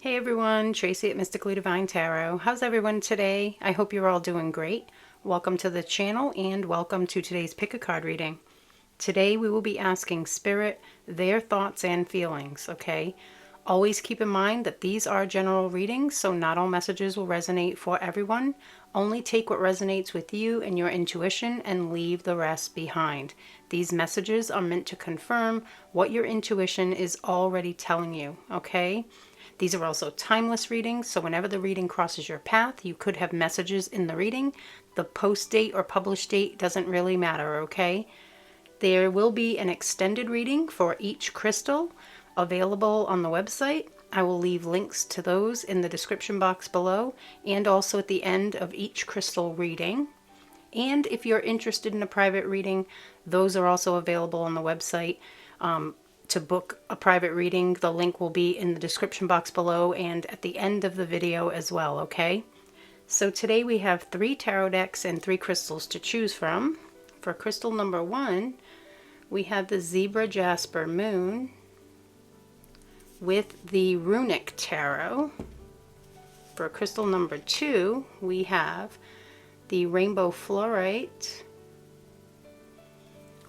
Hey everyone, Tracy at Mystically Divine Tarot. How's everyone today? I hope you're all doing great. Welcome to the channel and welcome to today's pick a card reading. Today we will be asking Spirit their thoughts and feelings, okay? Always keep in mind that these are general readings, so not all messages will resonate for everyone. Only take what resonates with you and your intuition and leave the rest behind. These messages are meant to confirm what your intuition is already telling you, okay? These are also timeless readings, so whenever the reading crosses your path, you could have messages in the reading. The post date or published date doesn't really matter, okay? There will be an extended reading for each crystal available on the website. I will leave links to those in the description box below and also at the end of each crystal reading. And if you're interested in a private reading, those are also available on the website. To book a private reading, the link will be in the description box below and at the end of the video as well, okay? So today we have 3 tarot decks and 3 crystals to choose from. For crystal number 1, we have the Zebra Jasper Moon with the Runic Tarot. For crystal number 2, we have the Rainbow Fluorite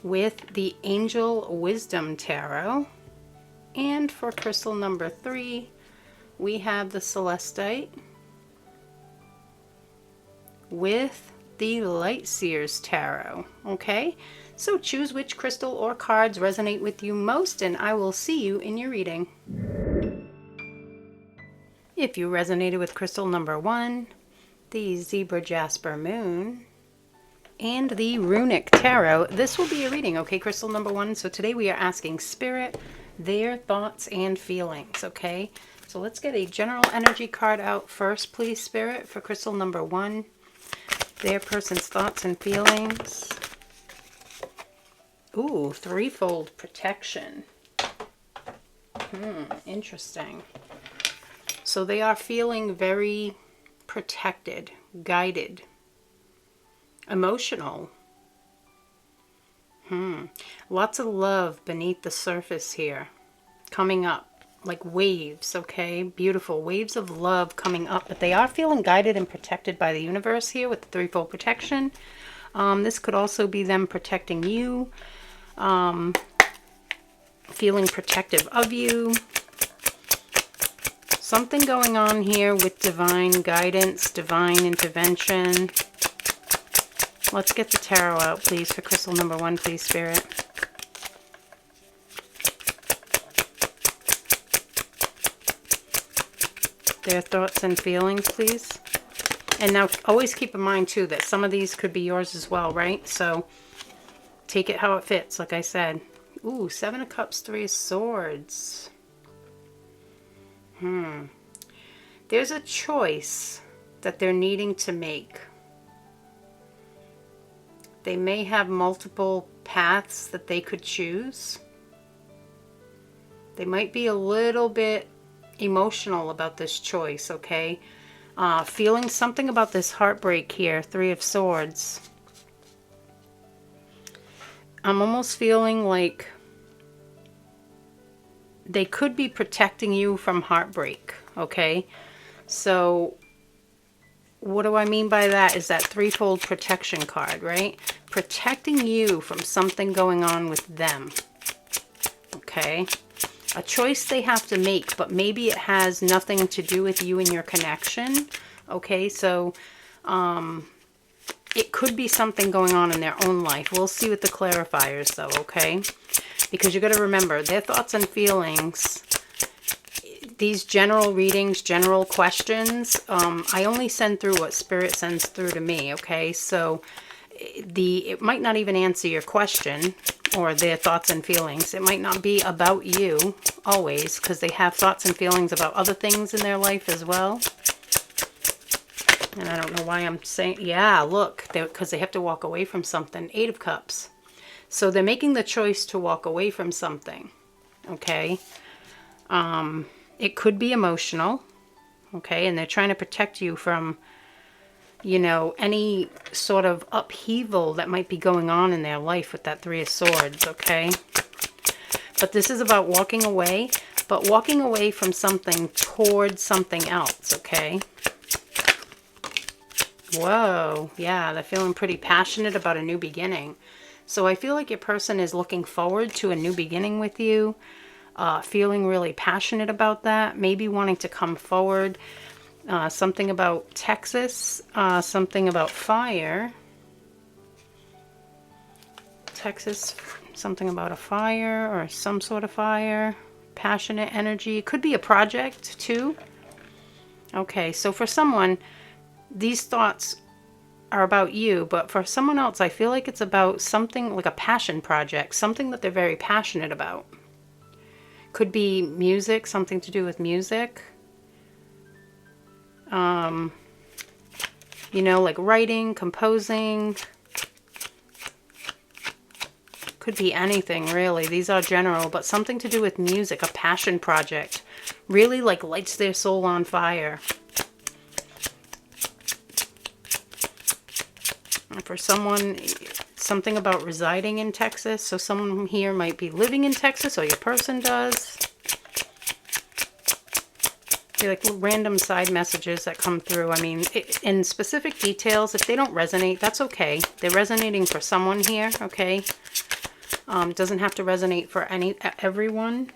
with the Angel Wisdom Tarot. And for crystal number 3, we have the Celestite with the Light Seers Tarot. Okay, so choose which crystal or cards resonate with you most, and I will see you in your reading. If you resonated with crystal number 1, the Zebra Jasper Moon, and the Runic Tarot, this will be a reading, okay, crystal number 1. So today we are asking Spirit their thoughts and feelings, okay? So let's get a general energy card out first, please, Spirit, for crystal number 1. Their person's thoughts and feelings. Ooh, threefold protection. Interesting. So they are feeling very protected, guided, emotional. Lots of love beneath the surface here, coming up like waves, okay? Beautiful waves of love coming up, but they are feeling guided and protected by the universe here with the threefold protection. This could also be them protecting you, feeling protective of you. Something going on here with divine guidance, divine intervention. Let's get the tarot out, please, for crystal number 1, please, Spirit. Their thoughts and feelings, please. And now, always keep in mind, too, that some of these could be yours as well, right? So, take it how it fits, like I said. Ooh, 7 of Cups, 3 of Swords. There's a choice that they're needing to make. They may have multiple paths that they could choose. They might be a little bit emotional about this choice, okay? Feeling something about this heartbreak here, 3 of Swords. I'm almost feeling like they could be protecting you from heartbreak, okay? So what do I mean by that is that threefold protection card, right? Protecting you from something going on with them, okay? A choice they have to make, but maybe it has nothing to do with you and your connection, okay? So it could be something going on in their own life. We'll see with the clarifiers, though, okay? Because you got to remember, their thoughts and feelings, these general readings, general questions, I only send through what Spirit sends through to me, okay? So it might not even answer your question or their thoughts and feelings. It might not be about you always, because they have thoughts and feelings about other things in their life as well. And I don't know why I'm saying, yeah, look, because they have to walk away from something. 8 of Cups. So they're making the choice to walk away from something, okay? It could be emotional, okay? And they're trying to protect you from, you know, any sort of upheaval that might be going on in their life with that 3 of Swords, okay? But this is about walking away. but walking away from something towards something else, okay? Whoa, yeah, they're feeling pretty passionate about a new beginning. So I feel like your person is looking forward to a new beginning with you, feeling really passionate about that, maybe wanting to come forward. Something about Texas, something about fire. Texas, something about a fire or some sort of fire. Passionate energy. It could be a project too. Okay, so for someone, these thoughts are about you, but for someone else, I feel like it's about something like a passion project, something that they're very passionate about. Could be music, something to do with music. You know, like writing, composing. Could be anything, really. These are general, but something to do with music, a passion project. Really, like, lights their soul on fire. And for someone, something about residing in Texas. So someone here might be living in Texas, or your person does. Like random side messages that come through. I mean, in specific details, if they don't resonate, that's okay. They're resonating for someone here, okay? It doesn't have to resonate for everyone.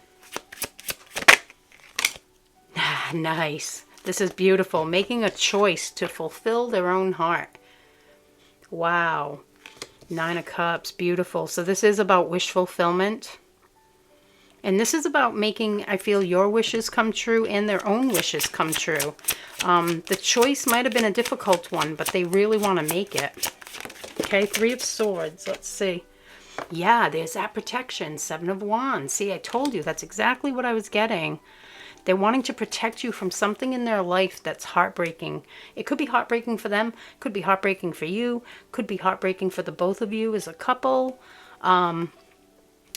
Nice. This is beautiful. Making a choice to fulfill their own heart. Wow. 9 of Cups. Beautiful. So this is about wish fulfillment. And this is about making, I feel, your wishes come true and their own wishes come true. The choice might have been a difficult one, but they really want to make it. Okay, 3 of Swords. Let's see. Yeah, there's that protection. 7 of Wands. See, I told you. That's exactly what I was getting. They're wanting to protect you from something in their life that's heartbreaking. It could be heartbreaking for them. Could be heartbreaking for you. Could be heartbreaking for the both of you as a couple.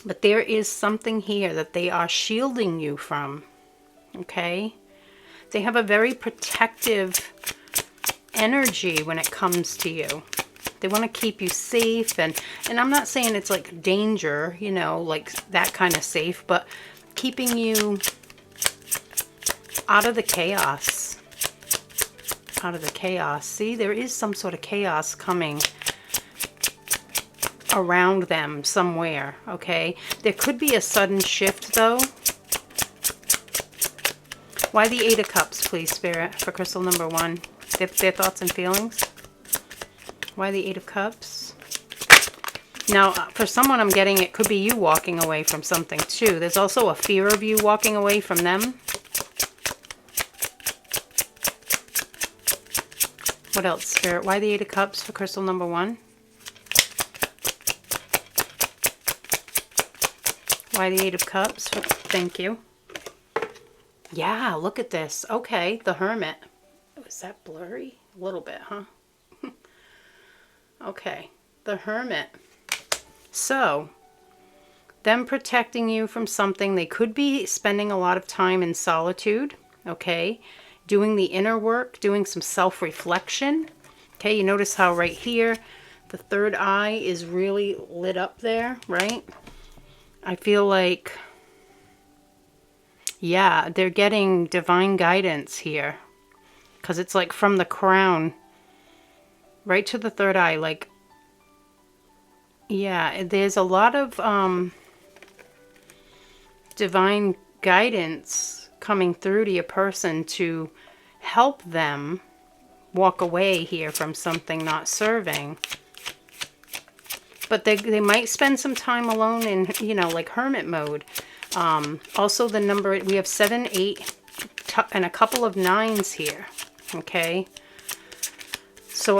But there is something here that they are shielding you from, okay? They have a very protective energy when it comes to you. They want to keep you safe, and I'm not saying it's like danger, you know, like that kind of safe, but keeping you out of the chaos. Out of the chaos. See, there is some sort of chaos coming around them somewhere, okay? There could be a sudden shift, though. Why the 8 of Cups, please, Spirit, for crystal number 1? Their thoughts and feelings. Why the 8 of Cups? Now, for someone I'm getting, it could be you walking away from something, too. There's also a fear of you walking away from them. What else, Spirit? Why the 8 of Cups for crystal number 1? Why the 8 of Cups? Thank you. Yeah, look at this. Okay, the Hermit. Oh, is that blurry? A little bit, huh? Okay, the Hermit. So, them protecting you from something. They could be spending a lot of time in solitude, okay? Doing the inner work, doing some self-reflection. Okay, you notice how right here, the third eye is really lit up there, right? I feel like, yeah, they're getting divine guidance here. Because it's like from the crown right to the third eye. Like, yeah, there's a lot of divine guidance coming through to your person to help them walk away here from something not serving. But they might spend some time alone in, you know, like hermit mode. Also the number, we have 7, 8, and a couple of 9s here. Okay. So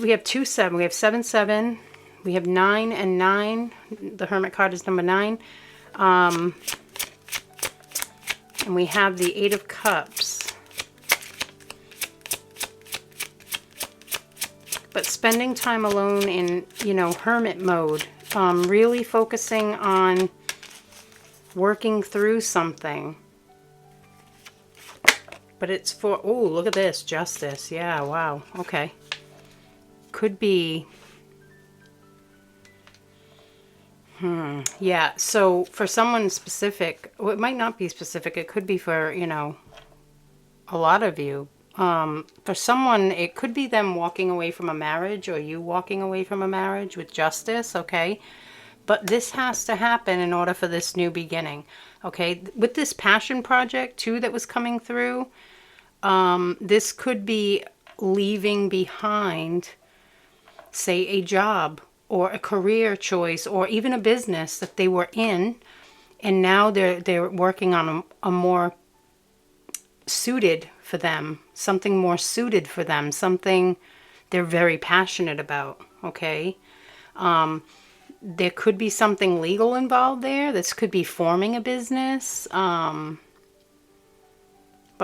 we have 2, 7. We have 7, 7. We have 9 and 9. The Hermit card is number 9. And we have the 8 of Cups. But spending time alone in, you know, hermit mode, really focusing on working through something. But it's for, oh, look at this, Justice. Yeah, wow, okay. Could be, Yeah, so for someone specific, well, it might not be specific. It could be for, you know, a lot of you. For someone, it could be them walking away from a marriage or you walking away from a marriage with justice, okay? But this has to happen in order for this new beginning, okay? With this passion project, too, that was coming through, this could be leaving behind, say, a job or a career choice or even a business that they were in, and now they're working on a more suited for them, something more suited for them, something they're very passionate about, okay? There could be something legal involved there. This could be forming a business. But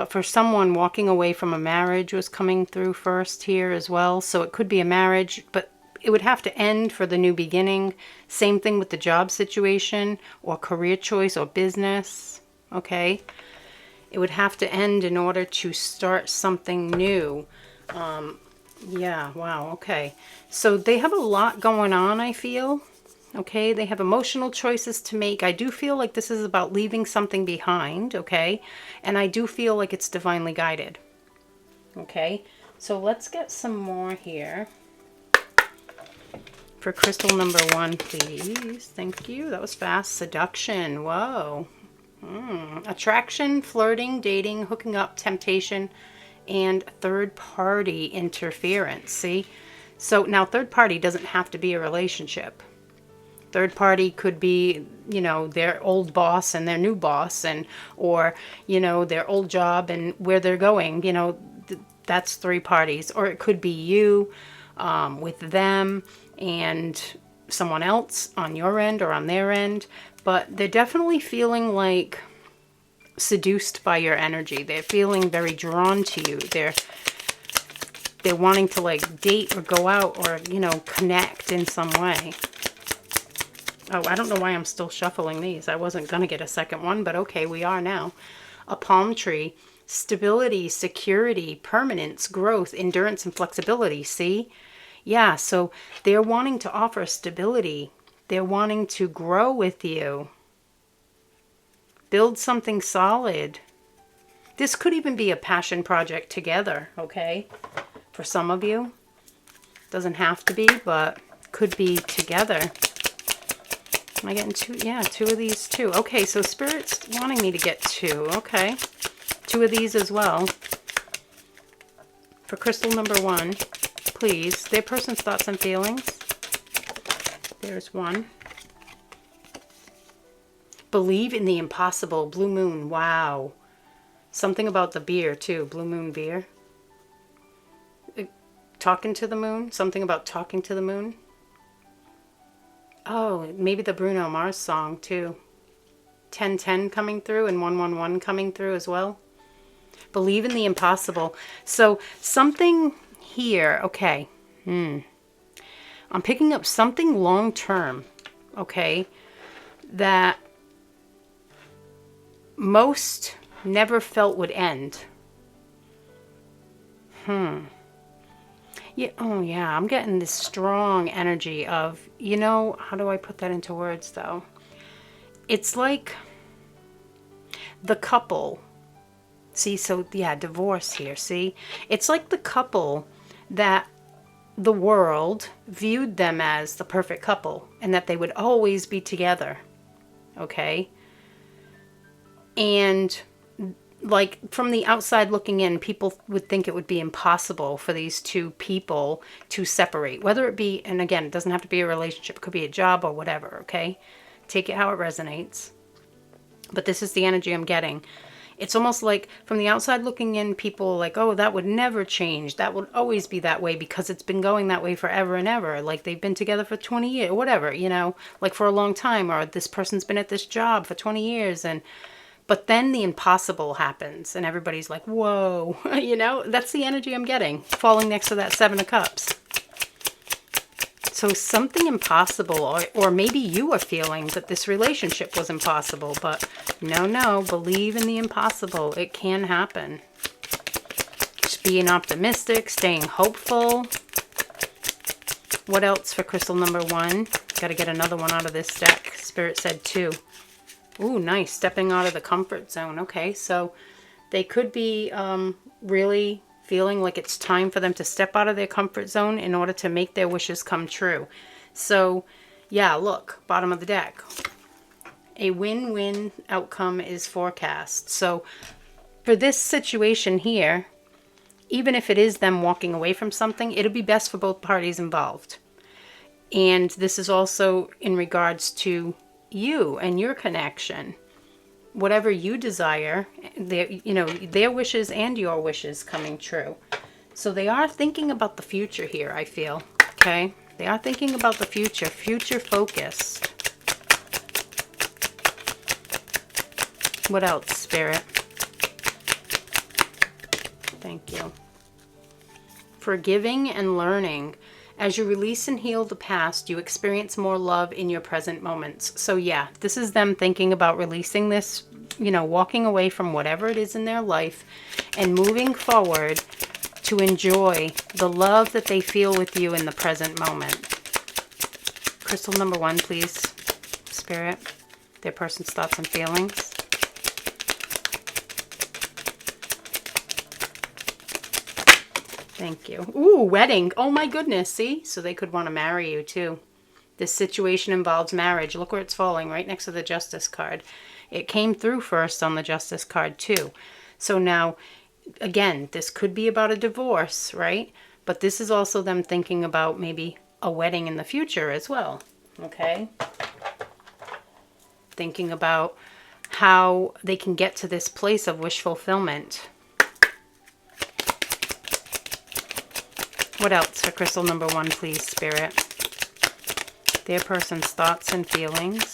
for someone, walking away from a marriage was coming through first here as well. So it could be a marriage, but it would have to end for the new beginning. Same thing with the job situation or career choice or business, okay? It would have to end in order to start something new. Yeah, wow, okay. So they have a lot going on, I feel. Okay, they have emotional choices to make. I do feel like this is about leaving something behind, okay? And I do feel like it's divinely guided. Okay, so let's get some more here. For crystal number 1, please. Thank you. That was fast. Seduction. Whoa. Attraction, flirting, dating, hooking up, temptation, and third-party interference. See? So now third-party doesn't have to be a relationship. Third-party could be, you know, their old boss and their new boss, and or, you know, their old job and where they're going. You know, that's 3 parties. Or it could be you with them and someone else on your end or on their end. But they're definitely feeling like seduced by your energy. They're feeling very drawn to you. They're wanting to like date or go out or, you know, connect in some way. Oh, I don't know why I'm still shuffling these. I wasn't going to get a second one, but okay, we are now. A palm tree. Stability, security, permanence, growth, endurance, and flexibility. See? Yeah, so they're wanting to offer stability. They're wanting to grow with you. Build something solid. This could even be a passion project together, okay? For some of you. Doesn't have to be, but could be together. Am I getting 2? Yeah, 2 of these too. Okay, so Spirit's wanting me to get 2. Okay. 2 of these as well. For crystal number 1, please. Their person's thoughts and feelings. There's 1. Believe in the impossible. Blue moon. Wow. Something about the beer too. Blue moon beer. Talking to the moon. Something about talking to the moon. Oh, maybe the Bruno Mars song too. 1010 coming through and 111 coming through as well. Believe in the impossible. So something here, okay. I'm picking up something long term, okay, that most never felt would end. Yeah, oh yeah, I'm getting this strong energy of, you know, how do I put that into words though? It's like the couple. See, so yeah, divorce here, see? It's like the couple that the world viewed them as the perfect couple and that they would always be together, okay? And like from the outside looking in, people would think it would be impossible for these 2 people to separate, whether it be, and again, it doesn't have to be a relationship, it could be a job or whatever, okay? Take it how it resonates. But this is the energy I'm getting. It's almost like from the outside looking in, people are like, oh, that would never change. That would always be that way because it's been going that way forever and ever. Like they've been together for 20 years, whatever, you know, like for a long time, or this person's been at this job for 20 years. But then the impossible happens and everybody's like, whoa, you know, that's the energy I'm getting, falling next to that 7 of Cups. So something impossible, or maybe you are feeling that this relationship was impossible, but no, believe in the impossible. It can happen. Just being optimistic, staying hopeful. What else for crystal number 1? Got to get another one out of this deck. Spirit said 2. Ooh, nice. Stepping out of the comfort zone. Okay, so they could be really feeling like it's time for them to step out of their comfort zone in order to make their wishes come true. So, yeah, look, bottom of the deck. A win-win outcome is forecast. So, for this situation here, even if it is them walking away from something, it'll be best for both parties involved. And this is also in regards to you and your connection. Whatever you desire, their wishes and your wishes coming true. So they are thinking about the future here, I feel. Okay? They are thinking about the future. Future focused. What else, Spirit? Thank you. Forgiving and learning. As you release and heal the past, you experience more love in your present moments. So yeah, this is them thinking about releasing this, walking away from whatever it is in their life and moving forward to enjoy the love that they feel with you in the present moment. Crystal number 1, please, Spirit. Their person's thoughts and feelings. Thank you. Ooh, wedding. Oh my goodness. See? So they could want to marry you too. This situation involves marriage. Look where it's falling, right next to the Justice card. It came through first on the Justice card too. So now, again, this could be about a divorce, right? But this is also them thinking about maybe a wedding in the future as well. Okay? Thinking about how they can get to this place of wish fulfillment. What else for crystal number 1, please, Spirit? Their person's thoughts and feelings.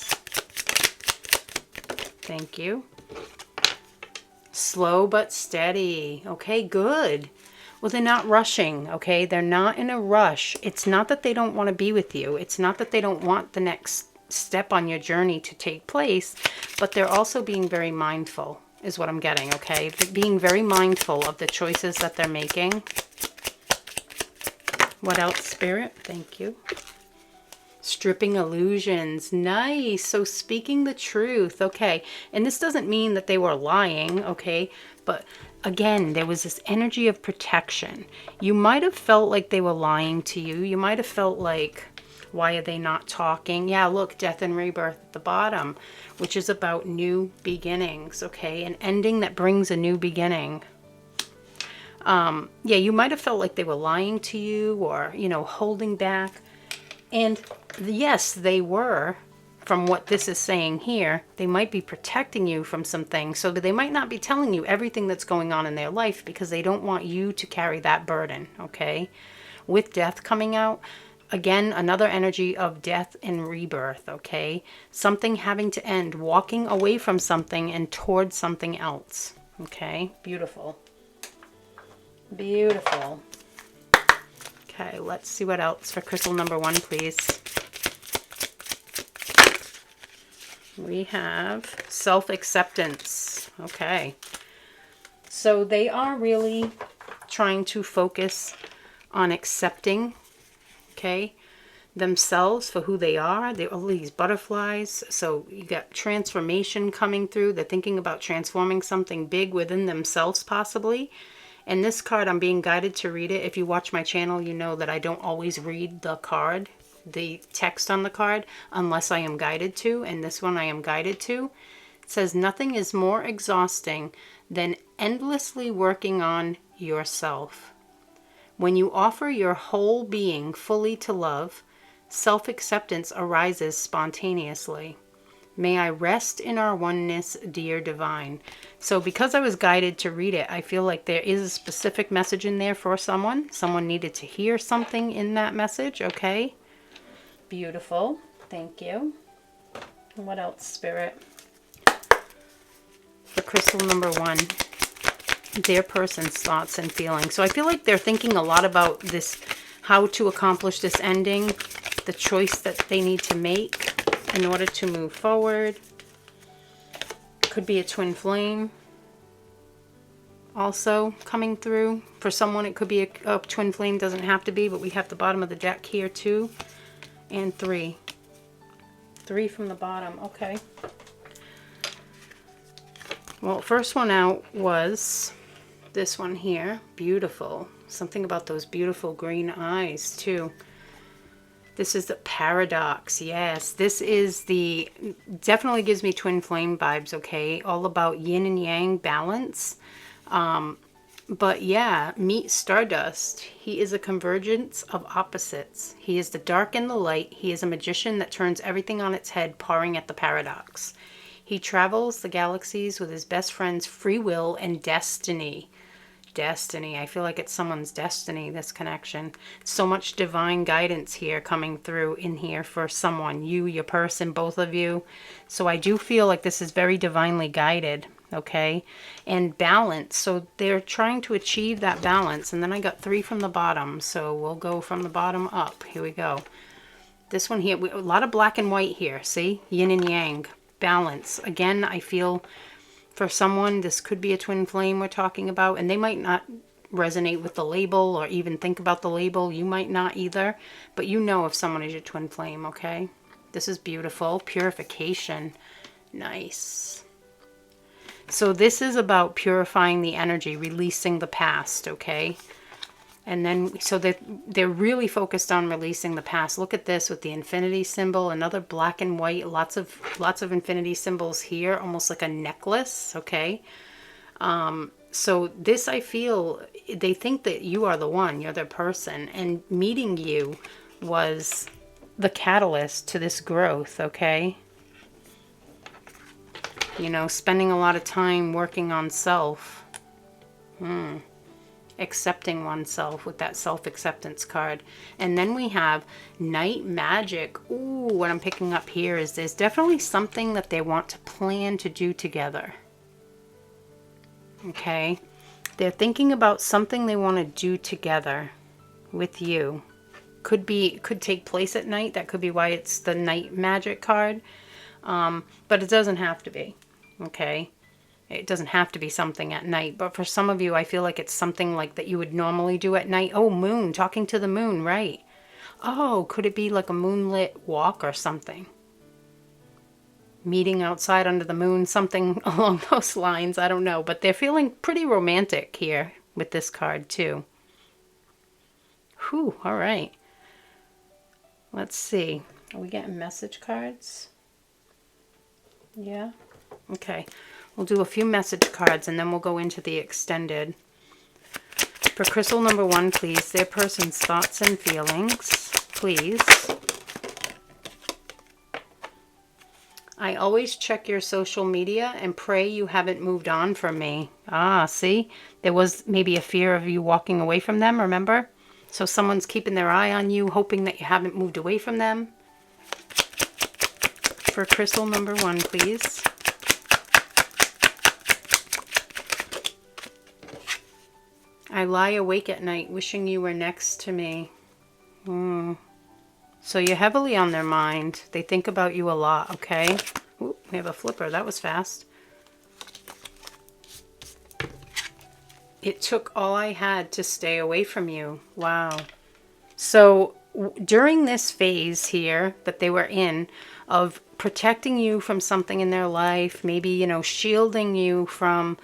Thank you. Slow but steady. Okay, good. Well, they're not rushing, okay? They're not in a rush. It's not that they don't want to be with you. It's not that they don't want the next step on your journey to take place, but they're also being very mindful, is what I'm getting, okay? Being very mindful of the choices that they're making. What else, Spirit? Thank you. Stripping illusions. Nice. So speaking the truth. Okay. And this doesn't mean that they were lying, okay? But again, there was this energy of protection. You might have felt like they were lying to you. You might have felt like, why are they not talking? Yeah, look, death and rebirth at the bottom, which is about new beginnings, okay? An ending that brings a new beginning. Yeah, you might have felt like they were lying to you or, holding back. And yes, they were, from what this is saying here. They might be protecting you from some things. So they might not be telling you everything that's going on in their life because they don't want you to carry that burden, okay? With death coming out, again, another energy of death and rebirth, okay? Something having to end, walking away from something and towards something else, okay? Beautiful. Beautiful. Okay, let's see what else for crystal number 1, please. We have self-acceptance. Okay. So they are really trying to focus on accepting, okay, themselves for who they are. They're all these butterflies. So you got transformation coming through. They're thinking about transforming something big within themselves possibly. And this card, I'm being guided to read it. If you watch my channel, you know that I don't always read the card, the text on the card, unless I am guided to. And this one I am guided to. It says, nothing is more exhausting than endlessly working on yourself. When you offer your whole being fully to love, self-acceptance arises spontaneously. May I rest in our oneness, dear divine. So because I was guided to read it, I feel like there is a specific message in there for someone. Someone needed to hear something in that message, okay? Beautiful. Thank you. What else, Spirit? For crystal number 1, their person's thoughts and feelings. So I feel like they're thinking a lot about this, how to accomplish this ending, the choice that they need to make in order to move forward. Could be a twin flame also coming through. For someone it could be a twin flame, doesn't have to be, but we have the bottom of the deck here 2 and 3. 3 from the bottom. Okay. Well, first one out was this one here. Beautiful. Something about those beautiful green eyes, too. This is the paradox. Yes, this is the, definitely gives me twin flame vibes, okay? All about yin and yang balance. But yeah, meet Stardust. He is a convergence of opposites. He is the dark and the light. He is a magician that turns everything on its head, pawing at the paradox. He travels the galaxies with his best friends, free will and destiny. Destiny. I feel like it's someone's destiny, this connection. So much divine guidance here coming through in here for someone. You, your person, both of you. So I do feel like this is very divinely guided, okay? And balance. So they're trying to achieve that balance. And then I got 3 from the bottom. So we'll go from the bottom up. Here we go. This one here, a lot of black and white here. See? Yin and yang. Balance. Again, I feel for someone, this could be a twin flame we're talking about, and they might not resonate with the label or even think about the label. You might not either, but you know if someone is your twin flame, okay? This is beautiful. Purification. Nice. So this is about purifying the energy, releasing the past, okay? And then, so they're really focused on releasing the past. Look at this with the infinity symbol, another black and white, lots of infinity symbols here, almost like a necklace, okay? So this, I feel, they think that you are the one, you're their person, and meeting you was the catalyst to this growth, okay? You know, spending a lot of time working on self. Accepting oneself with that self-acceptance card. And then we have night magic. Ooh, what I'm picking up here is there's definitely something that they want to plan to do together. Okay? They're thinking about something they want to do together with you. Could take place at night. That could be why it's the night magic card. But it doesn't have to be. Okay? It doesn't have to be something at night, but for some of you, I feel like it's something like that you would normally do at night. Oh, moon, talking to the moon, right. Oh, could it be like a moonlit walk or something? Meeting outside under the moon, something along those lines. I don't know, but they're feeling pretty romantic here with this card too. Whew, all right. Let's see. Are we getting message cards? Yeah? Okay. We'll do a few message cards and then we'll go into the extended. For crystal number 1, please, their person's thoughts and feelings, please. I always check your social media and pray you haven't moved on from me. Ah, see? There was maybe a fear of you walking away from them, remember? So someone's keeping their eye on you, hoping that you haven't moved away from them. For crystal number 1, please. I lie awake at night wishing you were next to me. So you're heavily on their mind. They think about you a lot, okay? Ooh, we have a flipper. That was fast. It took all I had to stay away from you. Wow. So during this phase here that they were in of protecting you from something in their life, maybe, you know, shielding you from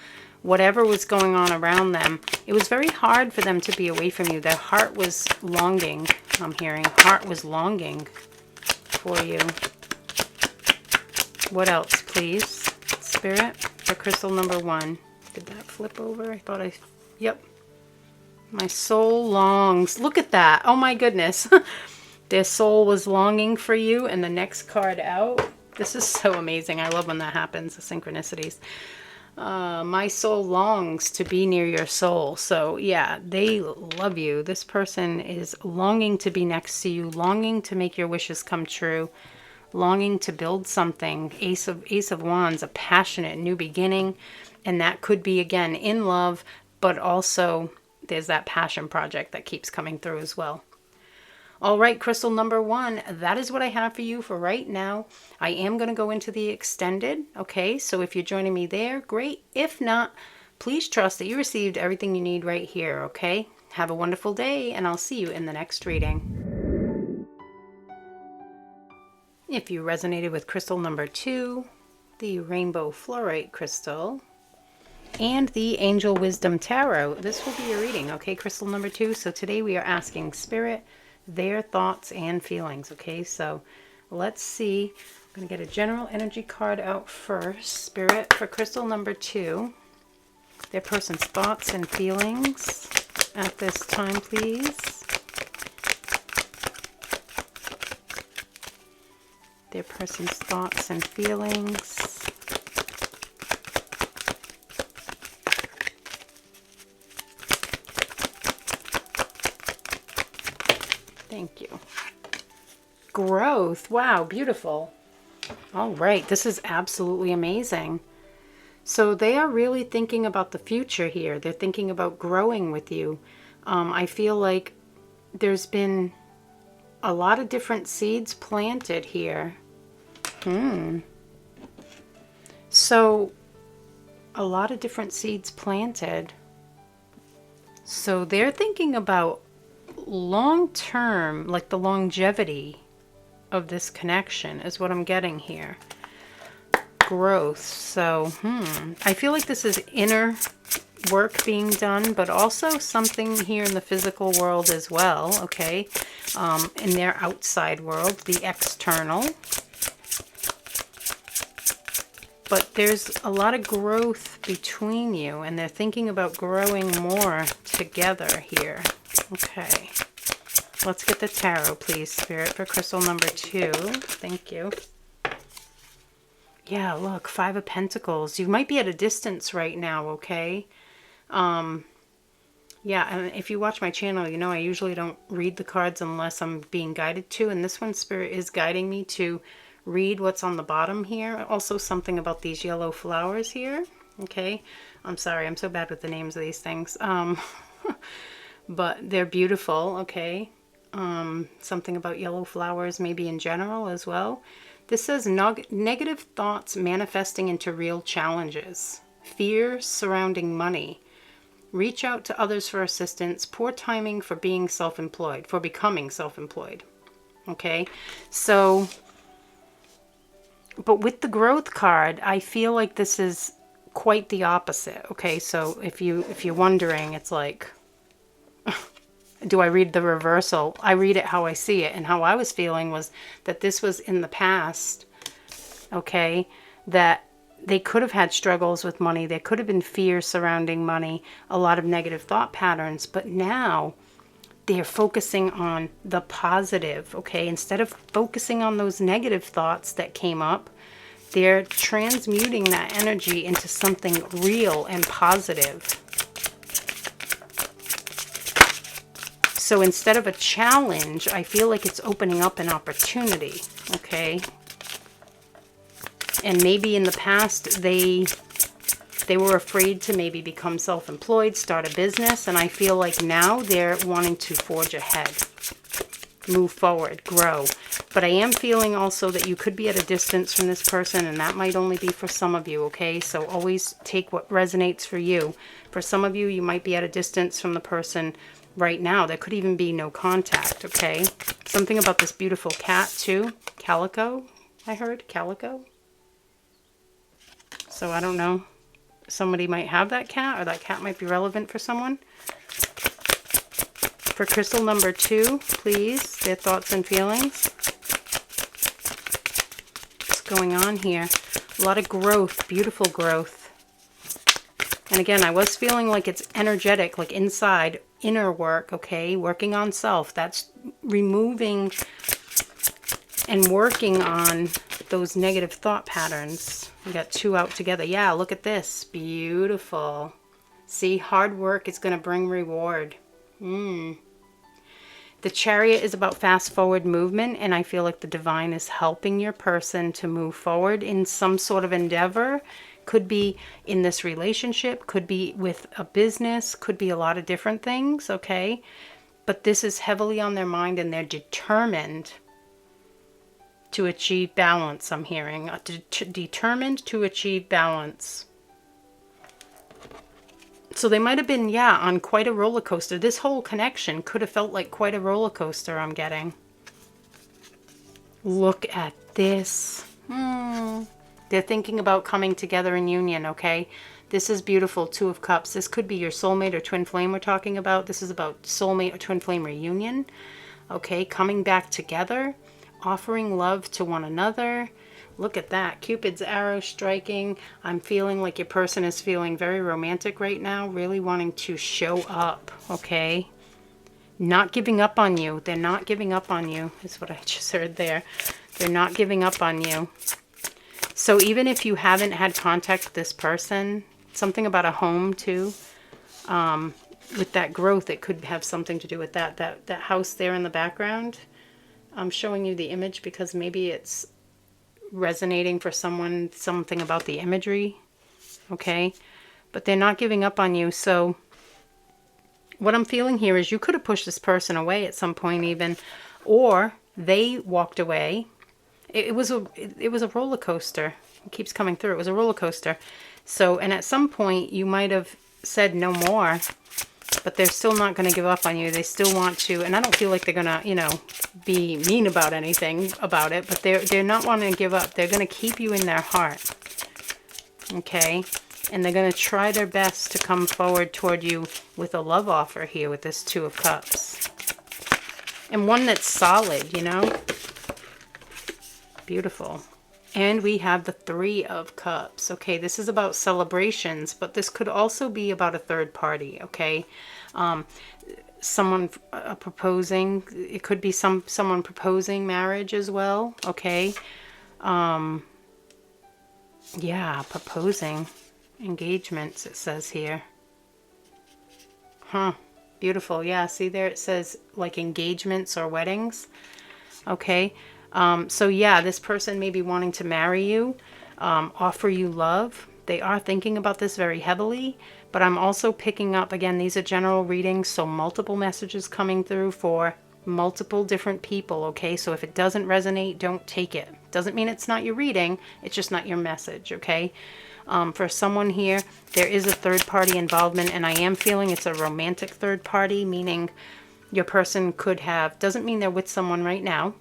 whatever was going on around them, it was very hard for them to be away from you. Their heart was longing, I'm hearing. Heart was longing for you. What else, please? Spirit, for crystal number 1. Did that flip over? I thought yep. My soul longs. Look at that. Oh my goodness. Their soul was longing for you. And the next card out. This is so amazing. I love when that happens, the synchronicities. My soul longs to be near your soul. So yeah, they love you. This person is longing to be next to you, longing to make your wishes come true, longing to build something. Ace of Wands, a passionate new beginning. And that could be, again, in love, but also there's that passion project that keeps coming through as well. All right, crystal number 1, that is what I have for you for right now. I am going to go into the extended, okay? So if you're joining me there, great. If not, please trust that you received everything you need right here, okay? Have a wonderful day, and I'll see you in the next reading. If you resonated with crystal number 2, the Rainbow Fluorite Crystal, and the Angel Wisdom Tarot, this will be your reading, okay, crystal number 2. So today we are asking Spirit their thoughts and feelings, okay? So let's see. I'm going to get a general energy card out first. Spirit for crystal number 2, their person's thoughts and feelings at this time, please. Their person's thoughts and feelings. Thank you. Growth. Wow, beautiful. All right, this is absolutely amazing. So they are really thinking about the future here. They're thinking about growing with you. I feel like there's been a lot of different seeds planted here. So a lot of different seeds planted. So they're thinking about long term, like the longevity of this connection is what I'm getting here. Growth. So I feel like this is inner work being done, but also something here in the physical world as well, okay? In their outside world, the external. But there's a lot of growth between you, and they're thinking about growing more together here. Okay. Let's get the tarot, please, Spirit, for crystal number 2. Thank you. Yeah, look, 5 of Pentacles. You might be at a distance right now, okay? Yeah, and if you watch my channel, you know I usually don't read the cards unless I'm being guided to. And this one, Spirit is guiding me to read what's on the bottom here. Also something about these yellow flowers here. Okay. I'm sorry. I'm so bad with the names of these things. But they're beautiful. Okay. Something about yellow flowers maybe in general as well. This says negative thoughts manifesting into real challenges. Fear surrounding money. Reach out to others for assistance. Poor timing for being self-employed, for becoming self-employed. Okay. So, but with the growth card, I feel like this is quite the opposite. Okay, so if you're wondering, it's like, do I read the reversal? I read it how I see it, and how I was feeling was that this was in the past. Okay, that they could have had struggles with money. There could have been fear surrounding money, a lot of negative thought patterns, but now they're focusing on the positive, okay? Instead of focusing on those negative thoughts that came up, they're transmuting that energy into something real and positive. So instead of a challenge, I feel like it's opening up an opportunity, okay? And maybe in the past, they were afraid to maybe become self-employed, start a business, and I feel like now they're wanting to forge ahead, move forward, grow. But I am feeling also that you could be at a distance from this person, and that might only be for some of you, okay? So always take what resonates for you. For some of you, you might be at a distance from the person right now. There could even be no contact, okay? Something about this beautiful cat, too. Calico, I heard. Calico. So I don't know. Somebody might have that cat, or that cat might be relevant for someone. For crystal number 2, please, their thoughts and feelings. What's going on here? A lot of growth, beautiful growth. And again, I was feeling like it's energetic, like inside, inner work, okay? Working on self. That's removing and working on those negative thought patterns. We got 2 out together. Yeah, look at this. Beautiful. See, hard work is going to bring reward. The Chariot is about fast forward movement, and I feel like the divine is helping your person to move forward in some sort of endeavor. Could be in this relationship, could be with a business, could be a lot of different things, okay? But this is heavily on their mind, and they're determined to achieve balance, I'm hearing. Determined to achieve balance. So they might have been, yeah, on quite a roller coaster. This whole connection could have felt like quite a roller coaster, I'm getting. Look at this. They're thinking about coming together in union, okay? This is beautiful. Two of Cups. This could be your soulmate or twin flame we're talking about. This is about soulmate or twin flame reunion. Okay, coming back together, offering love to one another. Look at that. Cupid's arrow striking. I'm feeling like your person is feeling very romantic right now, really wanting to show up, okay? Not giving up on you. They're not giving up on you, is what I just heard there. They're not giving up on you. So even if you haven't had contact with this person, something about a home too, with that growth, it could have something to do with that. That house there in the background, I'm showing you the image because maybe it's resonating for someone, something about the imagery, okay? But they're not giving up on you. So what I'm feeling here is you could have pushed this person away at some point even, or they walked away. It was a roller coaster. It keeps coming through. It was a roller coaster. So, and at some point you might have said no more, but they're still not going to give up on you. They still want to, and I don't feel like they're going to, you know, be mean about anything about it, but they're not wanting to give up. They're going to keep you in their heart. Okay? And they're going to try their best to come forward toward you with a love offer here with this Two of Cups. And one that's solid, you know? Beautiful. And we have the Three of Cups. Okay, this is about celebrations, but this could also be about a third party, okay? Someone proposing. It could be someone proposing marriage as well, okay? Yeah, proposing. Engagements, it says here. Huh. Beautiful. Yeah, see there it says like engagements or weddings. Okay. So yeah, this person may be wanting to marry you, offer you love. They are thinking about this very heavily, but I'm also picking up, again, these are general readings, so multiple messages coming through for multiple different people, okay? So if it doesn't resonate, don't take it. Doesn't mean it's not your reading, it's just not your message, okay? For someone here, there is a third party involvement, and I am feeling it's a romantic third party, meaning your person could have, doesn't mean they're with someone right now.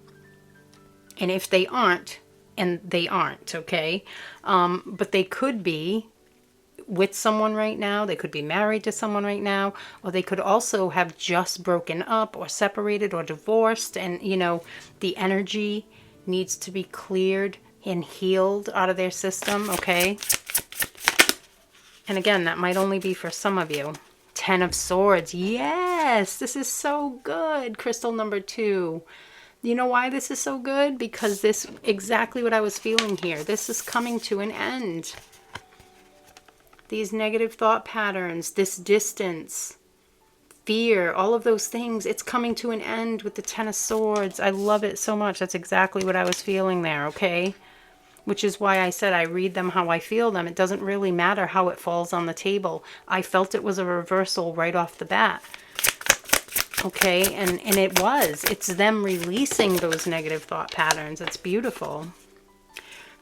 And if they aren't, and they aren't, okay? But they could be with someone right now. They could be married to someone right now. Or they could also have just broken up or separated or divorced. And, you know, the energy needs to be cleared and healed out of their system, okay? And again, that might only be for some of you. Ten of Swords. Yes, this is so good. Crystal number 2. You know why this is so good? Because this, exactly what I was feeling here. This is coming to an end. These negative thought patterns, this distance, fear, all of those things, it's coming to an end with the Ten of Swords. I love it so much. That's exactly what I was feeling there, okay? Which is why I said I read them how I feel them. It doesn't really matter how it falls on the table. I felt it was a reversal right off the bat. Okay, and it was. It's them releasing those negative thought patterns. It's beautiful.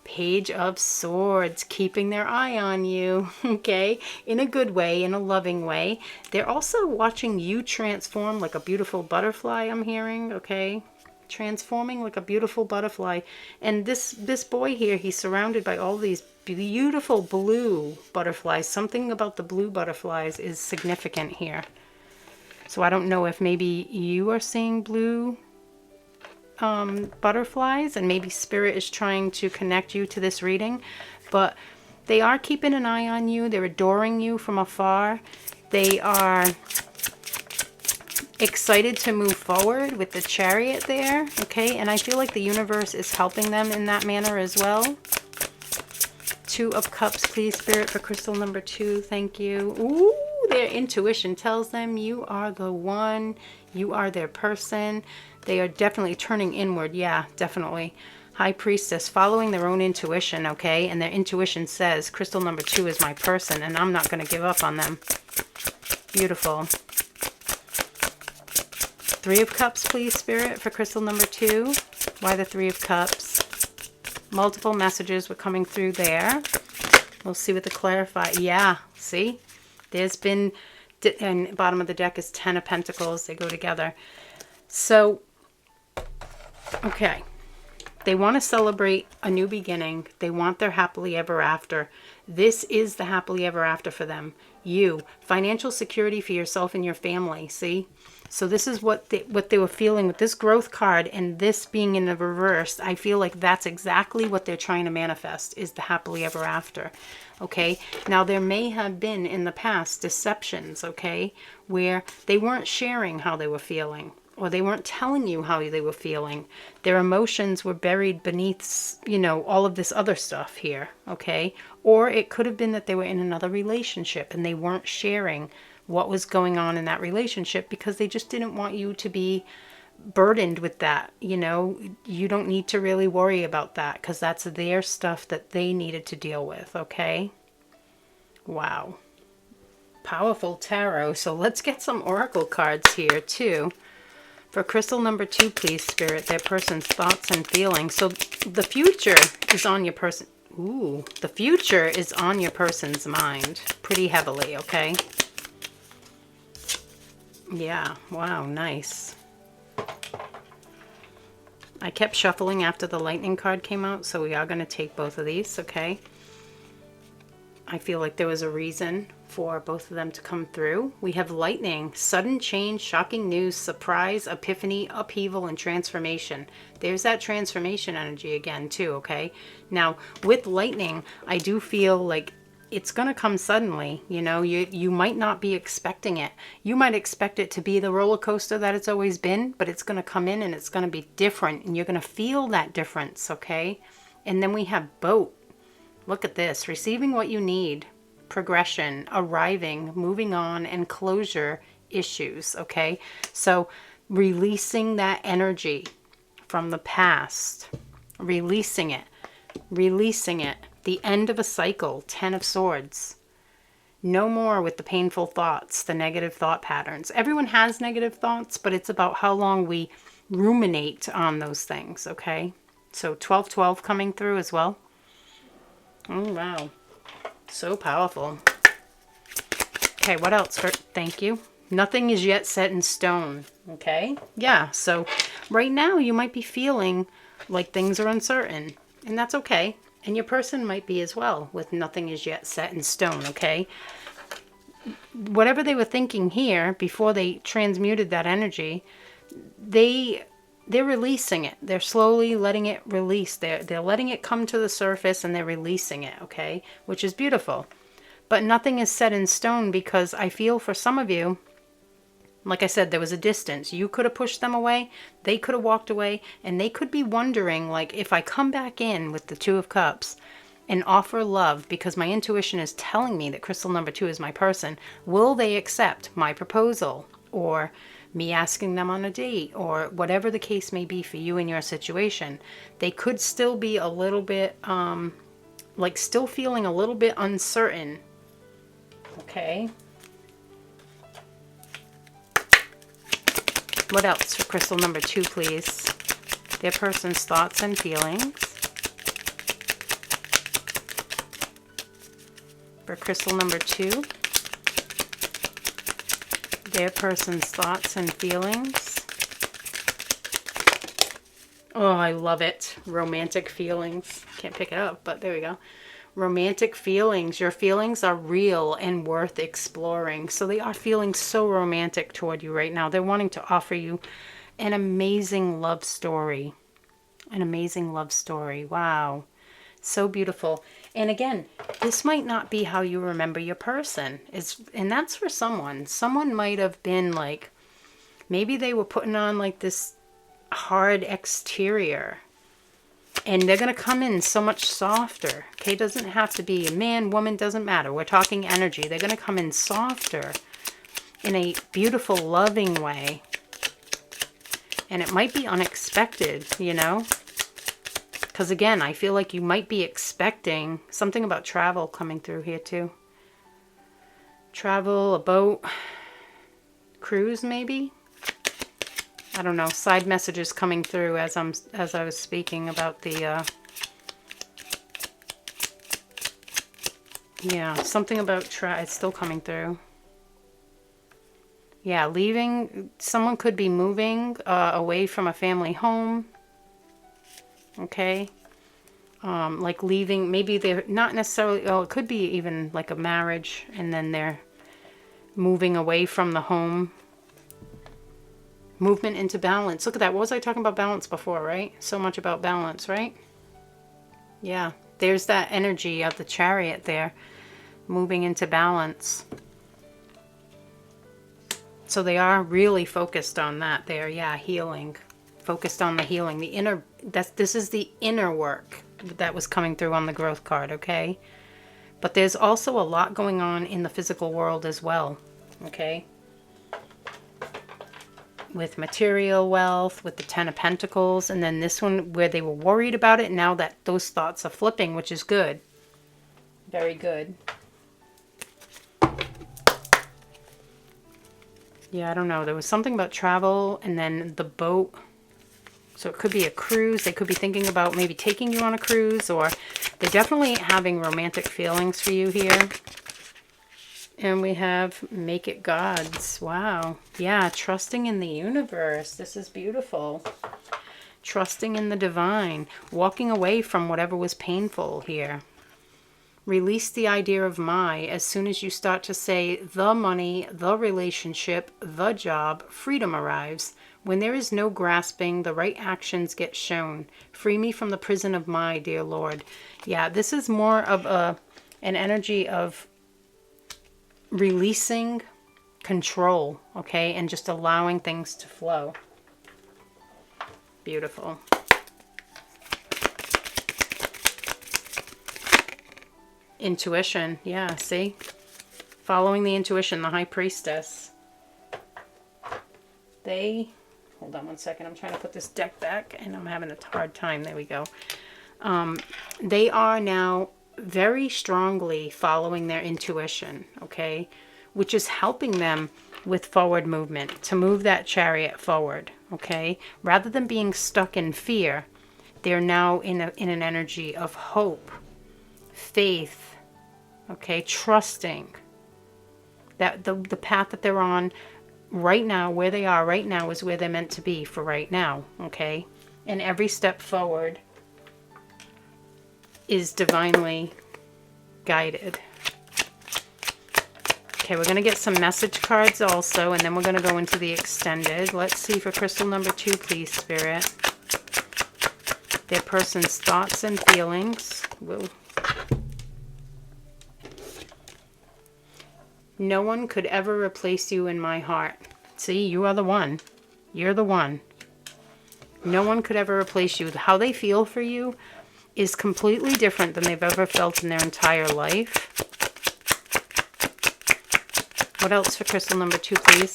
Page of Swords, keeping their eye on you, okay? In a good way, in a loving way. They're also watching you transform like a beautiful butterfly, I'm hearing, okay? Transforming like a beautiful butterfly. And this boy here, he's surrounded by all these beautiful blue butterflies. Something about the blue butterflies is significant here. So I don't know if maybe you are seeing blue butterflies, and maybe Spirit is trying to connect you to this reading. But they are keeping an eye on you. They're adoring you from afar. They are excited to move forward with the Chariot there, okay? And I feel like the universe is helping them in that manner as well. Two of Cups, please, Spirit, for crystal number 2. Thank you. Ooh, their intuition tells them you are the one. You are their person. They are definitely turning inward. Yeah, definitely. High Priestess, following their own intuition, okay? And their intuition says, crystal number 2 is my person, and I'm not going to give up on them. Beautiful. 3 of Cups, please, Spirit, for crystal number 2. Why the 3 of Cups? Multiple messages were coming through there. We'll see what the clarify. Yeah, see? There's been, and bottom of the deck is 10 of Pentacles. They go together. So, okay. They want to celebrate a new beginning. They want their happily ever after. This is the happily ever after for them. You, financial security for yourself and your family. See? So this is what they were feeling with this growth card, and this being in the reverse. I feel like that's exactly what they're trying to manifest, is the happily ever after. Okay? Now there may have been in the past deceptions, okay, where they weren't sharing how they were feeling, or they weren't telling you how they were feeling. Their emotions were buried beneath, you know, all of this other stuff here, okay? Or it could have been that they were in another relationship and they weren't sharing what was going on in that relationship because they just didn't want you to be burdened with that. You know, you don't need to really worry about that because that's their stuff that they needed to deal with, okay? Wow. Powerful tarot. So let's get some oracle cards here too. For crystal number 2, please, Spirit, their person's thoughts and feelings. So the future is on your person. Ooh, the future is on your person's mind pretty heavily, okay? Yeah, wow, nice. I kept shuffling after the lightning card came out, so we are going to take both of these, okay? I feel like there was a reason for both of them to come through. We have lightning, sudden change, shocking news, surprise, epiphany, upheaval, and transformation. There's that transformation energy again too, okay? Now, with lightning, I do feel like it's going to come suddenly. You know, you might not be expecting it. You might expect it to be the roller coaster that it's always been, but it's going to come in and it's going to be different, and you're going to feel that difference, okay? And then we have boat. Look at this, receiving what you need, progression, arriving, moving on, and closure issues, okay? So releasing that energy from the past, releasing it, the end of a cycle, 10 of Swords. No more with the painful thoughts, the negative thought patterns. Everyone has negative thoughts, but it's about how long we ruminate on those things, okay? So 1212 coming through as well. Oh, wow. So powerful. Okay, what else? Thank you. Nothing is yet set in stone. Okay? Yeah, so right now you might be feeling like things are uncertain. And that's okay. And your person might be as well, with nothing is yet set in stone, okay? Whatever they were thinking here before they transmuted that energy, they're releasing it. They're slowly letting it release. They're letting it come to the surface and they're releasing it, okay? Which is beautiful. But nothing is set in stone because I feel for some of you, like I said, there was a distance. You could have pushed them away. They could have walked away. And they could be wondering, like, if I come back in with the 2 of Cups and offer love, because my intuition is telling me that crystal number 2 is my person, will they accept my proposal? Or me asking them on a date, or whatever the case may be for you in your situation. They could still be a little bit, like still feeling a little bit uncertain. Okay. What else for crystal number 2, please? Their person's thoughts and feelings. For crystal number 2. Their person's thoughts and feelings. Oh, I love it. Romantic feelings. Can't pick it up, but there we go. Romantic feelings. Your feelings are real and worth exploring. So they are feeling so romantic toward you right now. They're wanting to offer you an amazing love story. An amazing love story. Wow. So beautiful. And again, this might not be how you remember your person. And that's for someone. Someone might have been like, maybe they were putting on like this hard exterior. And they're going to come in so much softer. Okay, it doesn't have to be a man, woman, doesn't matter. We're talking energy. They're going to come in softer in a beautiful, loving way. And it might be unexpected, you know. Because again, I feel like you might be expecting something about travel coming through here too. Travel, a boat, cruise maybe. I don't know, side messages coming through as I was speaking about the yeah, something about it's still coming through. Yeah, leaving, someone could be moving away from a family home. okay? Like leaving, maybe they're not necessarily, oh, it could be even like a marriage, and then they're moving away from the home. Movement into balance. Look at that. What was I talking about balance before, right? So much about balance, right? Yeah, there's that energy of the Chariot there, moving into balance. So they are really focused on that there. Yeah, healing. Focused on the healing. The inner, this is the inner work that was coming through on the growth card, okay? But there's also a lot going on in the physical world as well, okay? With material wealth, with the Ten of Pentacles, and then this one where they were worried about it, now that those thoughts are flipping, which is good. Very good. Yeah, I don't know. There was something about travel and then the boat. So it could be a cruise. They could be thinking about maybe taking you on a cruise, or they're definitely having romantic feelings for you here. And we have make it gods. Wow. Yeah, trusting in the universe. This is beautiful. Trusting in the divine. Walking away from whatever was painful here. Release the idea of my as soon as you start to say the money, the relationship, the job, freedom arrives. When there is no grasping, the right actions get shown. Free me from the prison of my, dear Lord. Yeah, this is more of an energy of releasing control, okay, and just allowing things to flow. Beautiful. Intuition, yeah, see? Following the intuition, the High Priestess. Hold on one second, I'm trying to put this deck back and I'm having a hard time. There we go. They are now very strongly following their intuition, okay? Which is helping them with forward movement, to move that Chariot forward, okay? Rather than being stuck in fear, they're now in an energy of hope, faith, okay? Trusting that the path that they're on right now, where they are right now, is where they're meant to be for right now, okay? And every step forward is divinely guided. Okay, we're going to get some message cards also, and then we're going to go into the extended. Let's see for crystal number 2, please, Spirit. Their person's thoughts and feelings. Whoa. No one could ever replace you in my heart. See, you are the one. You're the one. No one could ever replace you. How they feel for you is completely different than they've ever felt in their entire life. What else for crystal number 2, please?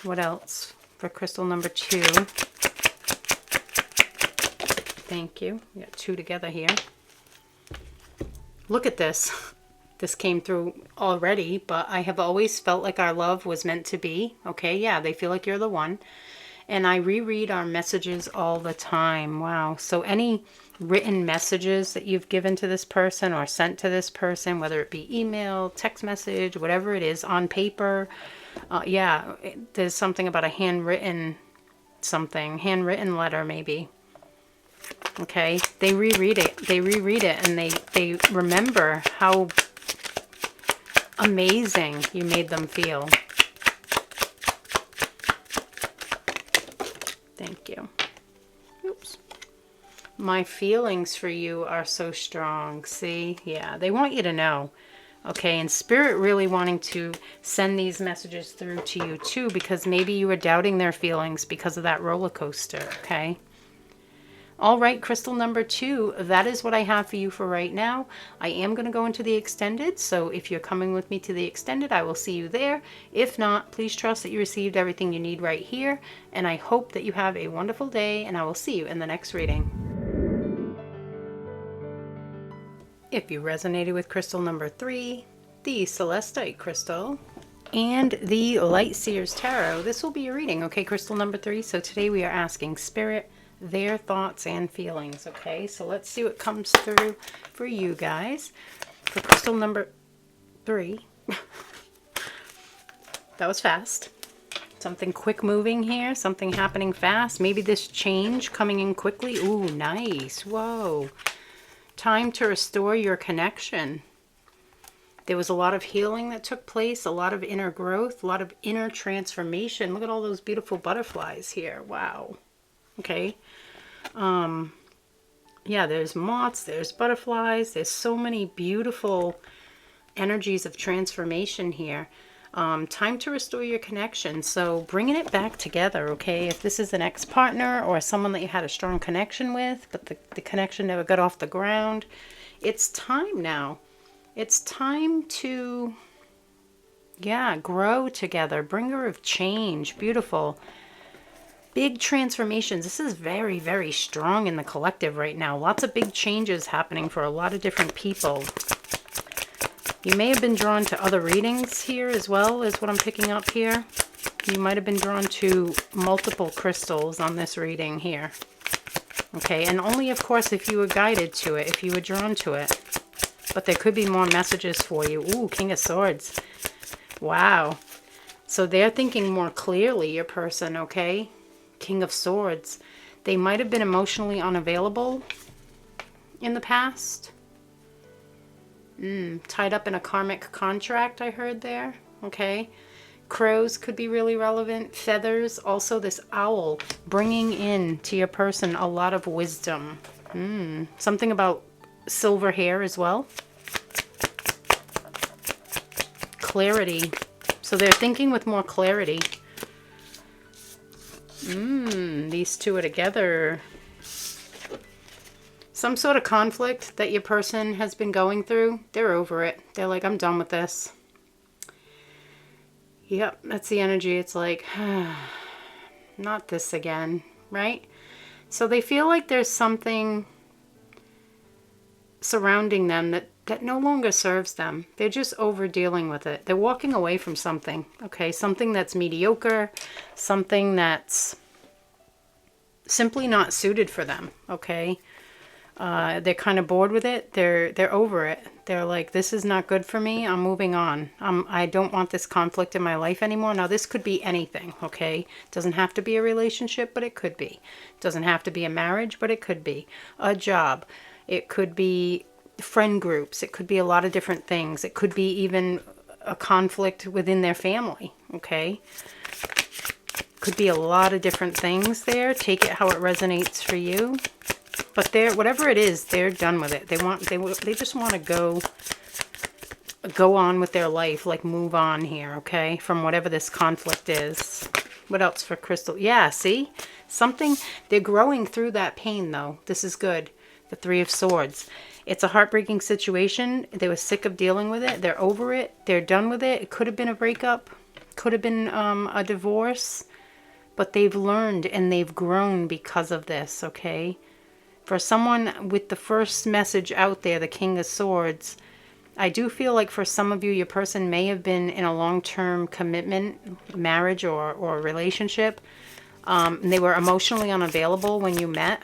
What else for crystal number 2? Thank you. We got 2 together here. Look at this. This came through already, but I have always felt like our love was meant to be. Okay, yeah, they feel like you're the one. And I reread our messages all the time. Wow. So any written messages that you've given to this person or sent to this person, whether it be email, text message, whatever it is, on paper. Yeah, there's something about a handwritten letter maybe. Okay, they reread it. They reread it and they remember how amazing you made them feel. Thank you. Oops. My feelings for you are so strong. See? Yeah, they want you to know. Okay, and Spirit really wanting to send these messages through to you too, because maybe you were doubting their feelings because of that roller coaster, okay? All right, crystal number 2, that is what I have for you for right now. I am going to go into the extended, so if you're coming with me to the extended, I will see you there. If not, please trust that you received everything you need right here, and I hope that you have a wonderful day, and I will see you in the next reading. If you resonated with crystal number 3, the Celestite crystal, and the Light Seers Tarot, this will be your reading, okay, crystal number 3. So today we are asking Spirit their thoughts and feelings, okay? So let's see what comes through for you guys. For crystal number 3. That was fast. Something quick moving here, something happening fast. Maybe this change coming in quickly. Ooh, nice. Whoa. Time to restore your connection. There was a lot of healing that took place, a lot of inner growth, a lot of inner transformation. Look at all those beautiful butterflies here. Wow. Okay. Yeah, there's moths, there's butterflies. There's so many beautiful energies of transformation here. Time to restore your connection. So bringing it back together, okay? If this is an ex-partner or someone that you had a strong connection with, but the connection never got off the ground, it's time now. It's time to, yeah, grow together. Bringer of change. Beautiful. Big transformations. This is very, very strong in the collective right now. Lots of big changes happening for a lot of different people. You may have been drawn to other readings here as well, is what I'm picking up here. You might have been drawn to multiple crystals on this reading here. Okay, and only, of course, if you were guided to it, if you were drawn to it. But there could be more messages for you. Ooh, King of Swords. Wow. So they're thinking more clearly, your person, okay? King of Swords. They might have been emotionally unavailable in the past. Tied up in a karmic contract, I heard there. Okay. Crows could be really relevant. Feathers. Also this owl bringing in to your person a lot of wisdom. Something about silver hair as well. Clarity. So they're thinking with more clarity. These two are together. Some sort of conflict that your person has been going through, they're over it. They're like, I'm done with this. Yep, that's the energy. It's like, not this again, right? So they feel like there's something surrounding them that no longer serves them. They're just over dealing with it. They're walking away from something, okay? Something that's mediocre, something that's simply not suited for them, okay? They're kind of bored with it. They're over it. They're like, this is not good for me. I'm moving on. I don't want this conflict in my life anymore. Now, this could be anything, okay? It doesn't have to be a relationship, but it could be. It doesn't have to be a marriage, but it could be. A job. It could be friend groups. It could be a lot of different things. It could be even a conflict within their family, okay? Could be a lot of different things there. Take it how it resonates for you. But whatever it is, they're done with it. They just want to go on with their life, like move on here, okay? From whatever this conflict is. What else for crystal? Yeah, see? Something, they're growing through that pain though. This is good. The Three of Swords. It's a heartbreaking situation. They were sick of dealing with it. They're over it. They're done with it. It could have been a breakup. Could have been a divorce. But they've learned and they've grown because of this, okay? For someone with the first message out there, the King of Swords, I do feel like for some of you, your person may have been in a long-term commitment, marriage or relationship. And they were emotionally unavailable when you met.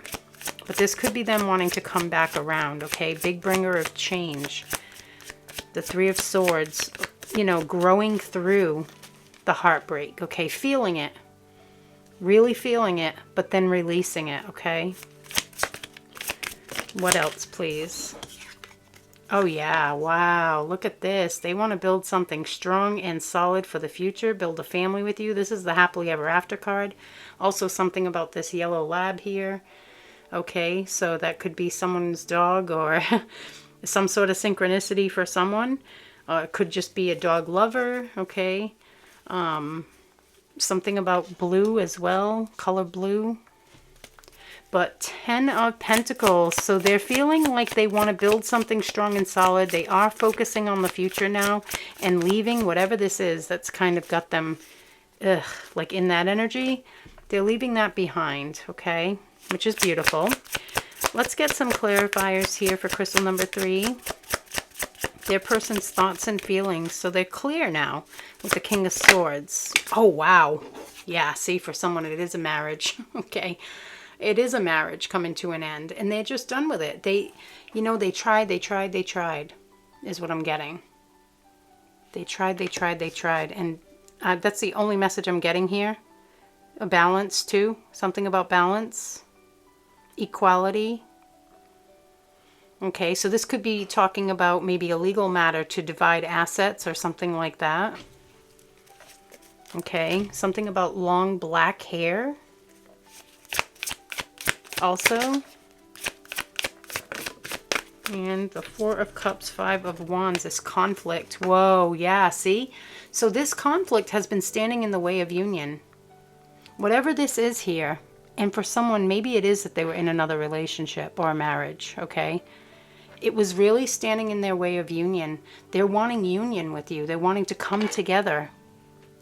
But this could be them wanting to come back around, okay? Big bringer of change. The Three of Swords, you know, growing through the heartbreak, okay? Feeling it. Really feeling it, but then releasing it, okay? What else, please? Oh, yeah. Wow. Look at this. They want to build something strong and solid for the future. Build a family with you. This is the Happily Ever After card. Also something about this yellow lab here. Okay, so that could be someone's dog or some sort of synchronicity for someone. It could just be a dog lover, okay? Something about blue as well, color blue. But 10 of Pentacles, so they're feeling like they want to build something strong and solid. They are focusing on the future now and leaving whatever this is that's kind of got them, like in that energy. They're leaving that behind, okay? Which is beautiful. Let's get some clarifiers here for crystal number 3. Their person's thoughts and feelings. So they're clear now with the King of Swords. Oh, wow. Yeah, see, for someone it is a marriage. Okay. It is a marriage coming to an end. And they're just done with it. They, you know, they tried, is what I'm getting. They tried. And That's the only message I'm getting here. A balance too. Something about balance. Equality. Okay, so this could be talking about maybe a legal matter to divide assets or something like that. Okay, something about long black hair. Also. And the Four of Cups, Five of Wands, this conflict. Whoa, yeah, see? So this conflict has been standing in the way of union. Whatever this is here, and for someone, maybe it is that they were in another relationship or a marriage, okay? It was really standing in their way of union. They're wanting union with you. They're wanting to come together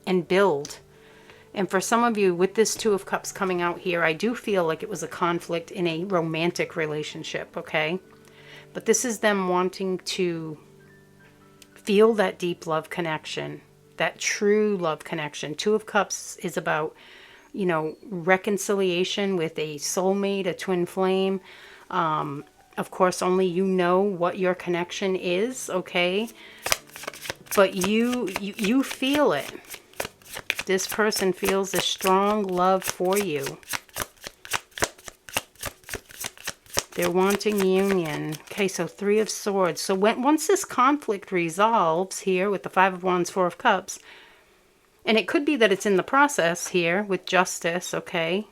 and build. And for some of you, with this Two of Cups coming out here, I do feel like it was a conflict in a romantic relationship, okay? But this is them wanting to feel that deep love connection, that true love connection. Two of Cups is about, you know, reconciliation with a soulmate, a twin flame. Of course, only you know what your connection is, okay? But you feel it. This person feels a strong love for you. They're wanting union. Okay, so Three of Swords. So once this conflict resolves here with the Five of Wands, Four of Cups, and it could be that it's in the process here with Justice, okay?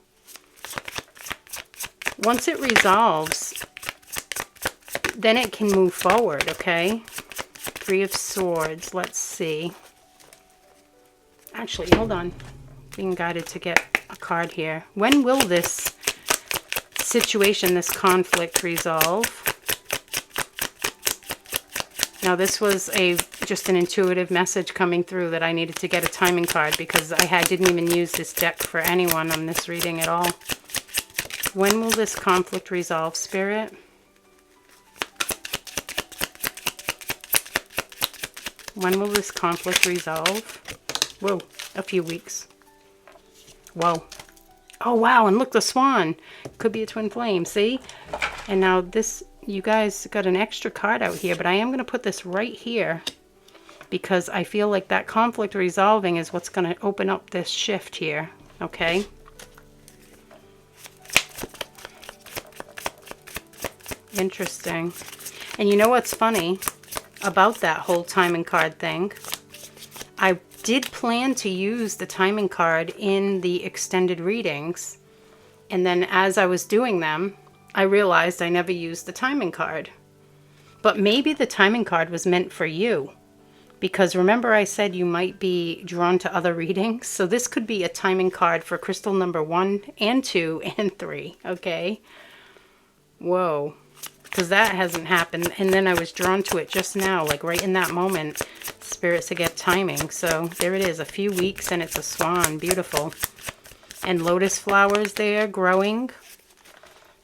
Once it resolves, then it can move forward, okay? Three of Swords. Let's see. Actually, hold on. Being guided to get a card here. When will this situation, this conflict, resolve? Now this was just an intuitive message coming through that I needed to get a timing card because I didn't even use this deck for anyone on this reading at all. When will this conflict resolve, Spirit? When will this conflict resolve? Whoa, a few weeks. Whoa. Oh, wow, and look, the swan. Could be a twin flame, see? And now this, you guys got an extra card out here, but I am going to put this right here because I feel like that conflict resolving is what's going to open up this shift here, okay? Interesting. And you know what's funny about that whole timing card thing? I did plan to use the timing card in the extended readings, and then as I was doing them, I realized I never used the timing card. But maybe the timing card was meant for you, because remember I said you might be drawn to other readings? So this could be a timing card for crystal number 1 and 2 and 3, okay? Whoa. Because that hasn't happened, and then I was drawn to it just now, like right in that moment. Spirit to get timing. So there it is, a few weeks, and it's a swan. Beautiful. And lotus flowers there growing.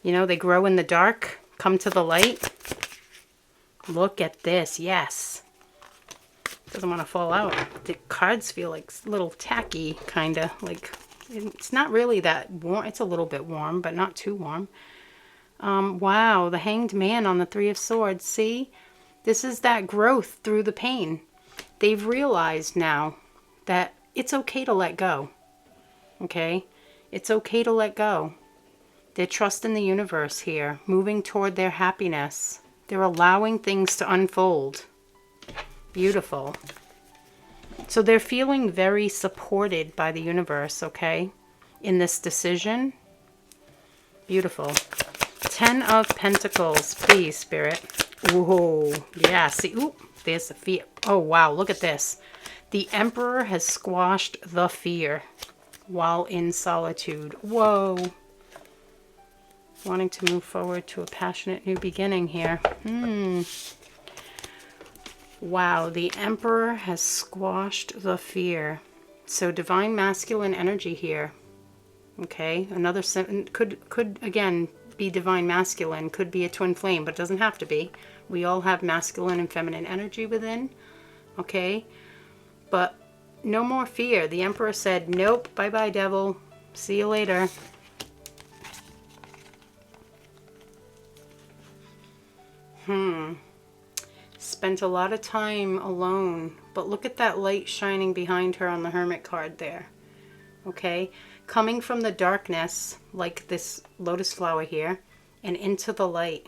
You know, they grow in the dark, come to the light. Look at this. Yes. Doesn't want to fall out. The cards feel like a little tacky, kind of. Like, it's not really that warm. It's a little bit warm, but not too warm. Wow, the Hanged Man on the Three of Swords. See? This is that growth through the pain. They've realized now that it's okay to let go. Okay? It's okay to let go. They're trusting the universe here, moving toward their happiness. They're allowing things to unfold. Beautiful. So they're feeling very supported by the universe, okay? In this decision. Beautiful. 10 of Pentacles, please, Spirit. Whoa, yeah, see, ooh, there's the fear. Oh, wow, look at this. The Emperor has squashed the fear while in solitude. Whoa. Wanting to move forward to a passionate new beginning here. Wow, the Emperor has squashed the fear. So divine masculine energy here. Okay, another could again be divine masculine, could be a twin flame, but it doesn't have to be. We all have masculine and feminine energy within. Okay, but no more fear. The Emperor said, nope, bye-bye, devil. See you later. Spent a lot of time alone, but look at that light shining behind her on the Hermit card there. Okay, coming from the darkness, like this lotus flower here, and into the light.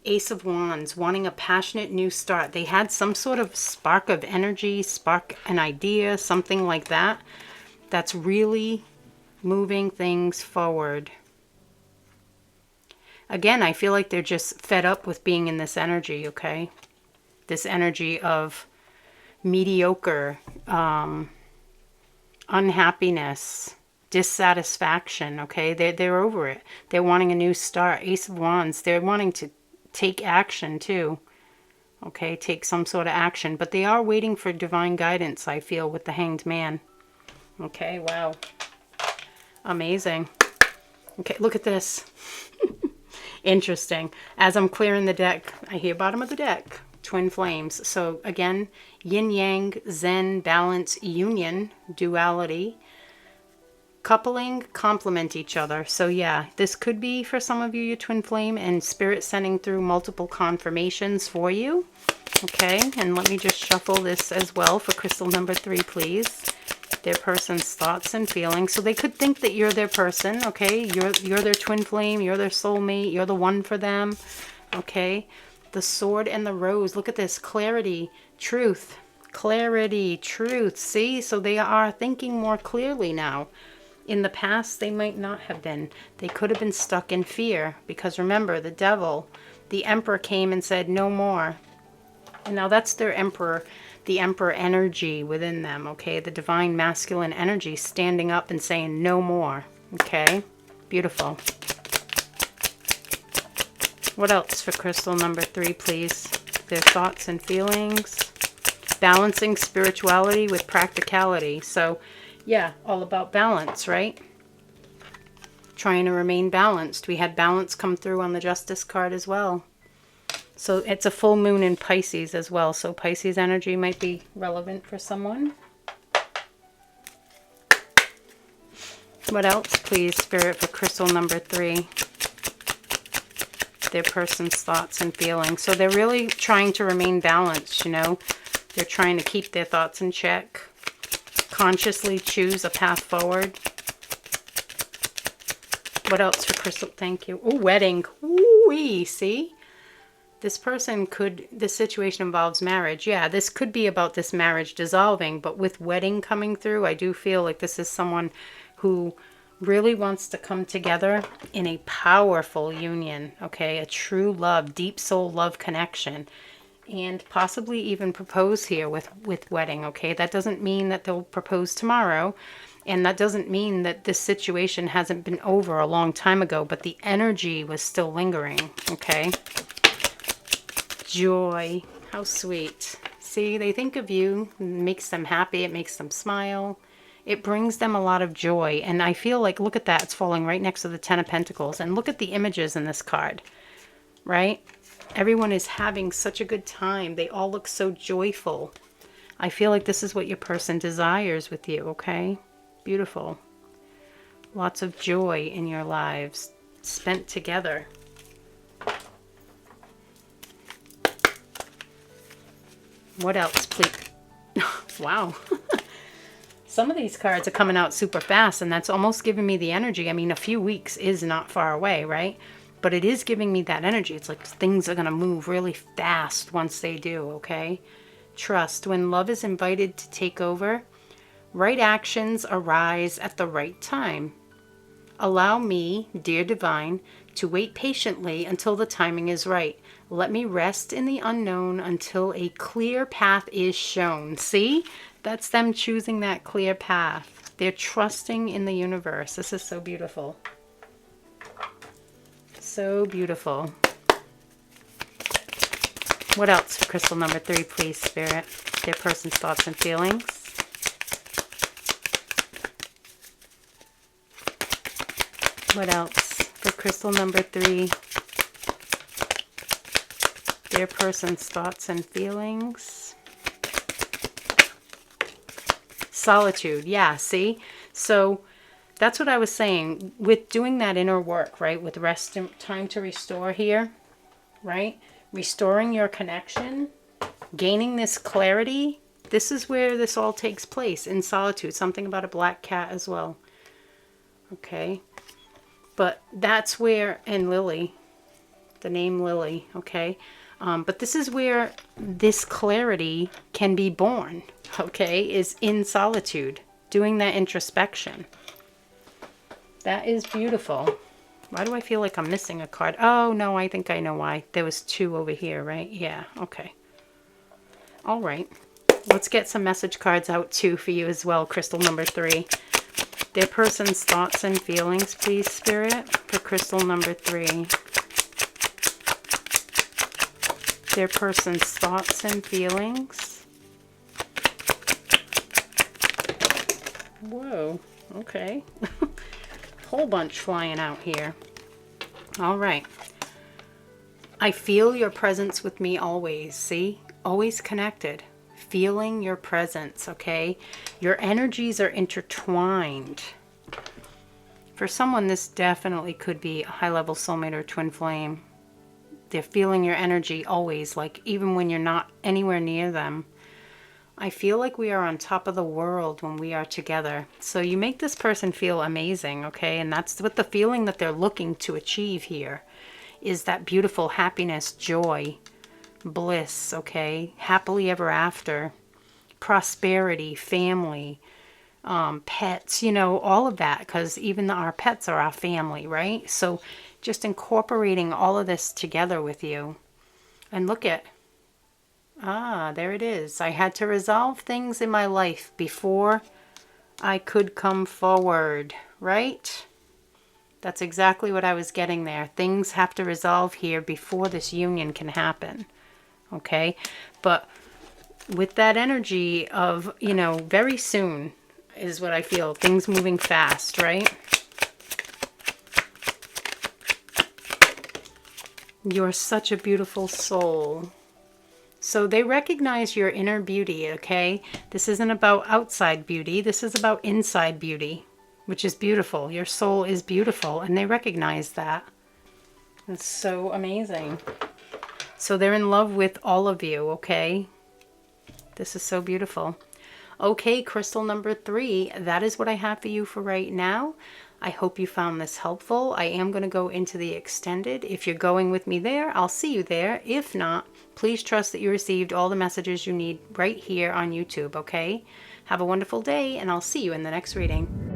Ace of Wands, wanting a passionate new start. They had some sort of spark of energy, spark an idea, something like that. That's really moving things forward. Again, I feel like they're just fed up with being in this energy, okay? This energy of mediocre, unhappiness, dissatisfaction, okay? They're over it. They're wanting a new start. Ace of Wands, they're wanting to take action too, okay? Take some sort of action. But they are waiting for divine guidance, I feel, with the Hanged Man. Okay, wow. Amazing. Okay, look at this. Interesting. As I'm clearing the deck, I hear bottom of the deck, twin flames. So again, yin yang, zen, balance, union, duality, coupling, complement each other. So yeah, this could be for some of you your twin flame, and spirit sending through multiple confirmations for you. Okay, and let me just shuffle this as well for crystal number 3, please. Their person's thoughts and feelings. So they could think that you're their person, okay? You're their twin flame, you're their soulmate, you're the one for them, okay? The sword and the rose. Look at this. Clarity, truth. Clarity, truth. See? So they are thinking more clearly now. In the past, they might not have been. They could have been stuck in fear. Because remember, the devil, the emperor came and said, no more. And now that's their emperor, the emperor energy within them, okay? The divine masculine energy standing up and saying, no more, okay? Beautiful. What else for crystal number 3, please? Their thoughts and feelings. Balancing spirituality with practicality. So, yeah, all about balance, right? Trying to remain balanced. We had balance come through on the Justice card as well. So it's a full moon in Pisces as well. So Pisces energy might be relevant for someone. What else, please, Spirit, for crystal number 3? Their person's thoughts and feelings. So they're really trying to remain balanced, you know. They're trying to keep their thoughts in check. Consciously choose a path forward. What else for crystal? Thank you. Oh, wedding. Ooh-wee, see? This person could, this situation involves marriage. Yeah, this could be about this marriage dissolving, but with wedding coming through, I do feel like this is someone who really wants to come together in a powerful union, okay? A true love, deep soul love connection, and possibly even propose here with wedding, okay? That doesn't mean that they'll propose tomorrow, and that doesn't mean that this situation hasn't been over a long time ago, but the energy was still lingering, okay? Joy, how sweet. See, they think of you, it makes them happy, it makes them smile. It brings them a lot of joy. And I feel like, look at that, it's falling right next to the Ten of Pentacles. And look at the images in this card, right? Everyone is having such a good time. They all look so joyful. I feel like this is what your person desires with you, okay? Beautiful. Lots of joy in your lives spent together. What else, please? Wow. Some of these cards are coming out super fast, and that's almost giving me the energy. I mean, a few weeks is not far away, right? But it is giving me that energy. It's like things are going to move really fast once they do, okay? Trust. When love is invited to take over, right actions arise at the right time. Allow me, dear divine, to wait patiently until the timing is right. Let me rest in the unknown until a clear path is shown. See? That's them choosing that clear path. They're trusting in the universe. This is so beautiful. So beautiful. What else for crystal number 3, please, Spirit? Their person's thoughts and feelings. What else for crystal number 3? Their person's thoughts and feelings. Solitude. Yeah, see? So that's what I was saying. With doing that inner work, right? With rest and time to restore here, right? restoring your connection, gaining this clarity. This is where this all takes place, in solitude. Something about a black cat as well. Okay. But that's where, and Lily, the name Lily, okay. But this is where this clarity can be born, okay, is in solitude, doing that introspection. That is beautiful. Why do I feel like I'm missing a card? Oh, no, I think I know why. There was 2 over here, right? Yeah, okay. All right. Let's get some message cards out, too, for you as well, crystal number 3. Their person's thoughts and feelings, please, Spirit, for crystal number 3. Their person's thoughts and feelings. Whoa, okay. Whole bunch flying out here. All right. I feel your presence with me always. See? Always connected. Feeling your presence, okay? Your energies are intertwined. For someone, this definitely could be a high-level soulmate or twin flame. They're feeling your energy always, like even when you're not anywhere near them. I feel like we are on top of the world when we are together. So you make this person feel amazing, okay? And that's what the feeling that they're looking to achieve here is, that beautiful happiness, joy, bliss, okay? Happily ever after, prosperity, family, pets, you know, all of that, because even our pets are our family, right? So just incorporating all of this together with you. And look at, there it is. I had to resolve things in my life before I could come forward, right? That's exactly what I was getting there. Things have to resolve here before this union can happen, okay? But with that energy of, you know, very soon is what I feel. Things moving fast, right? You're such a beautiful soul. So they recognize your inner beauty, okay? This isn't about outside beauty. This is about inside beauty, which is beautiful. Your soul is beautiful, and they recognize that. It's so amazing. So they're in love with all of you, okay? This is so beautiful. Okay, crystal number 3, that is what I have for you for right now. I hope you found this helpful. I am going to go into the extended. If you're going with me there, I'll see you there. If not, please trust that you received all the messages you need right here on YouTube, okay? Have a wonderful day, and I'll see you in the next reading.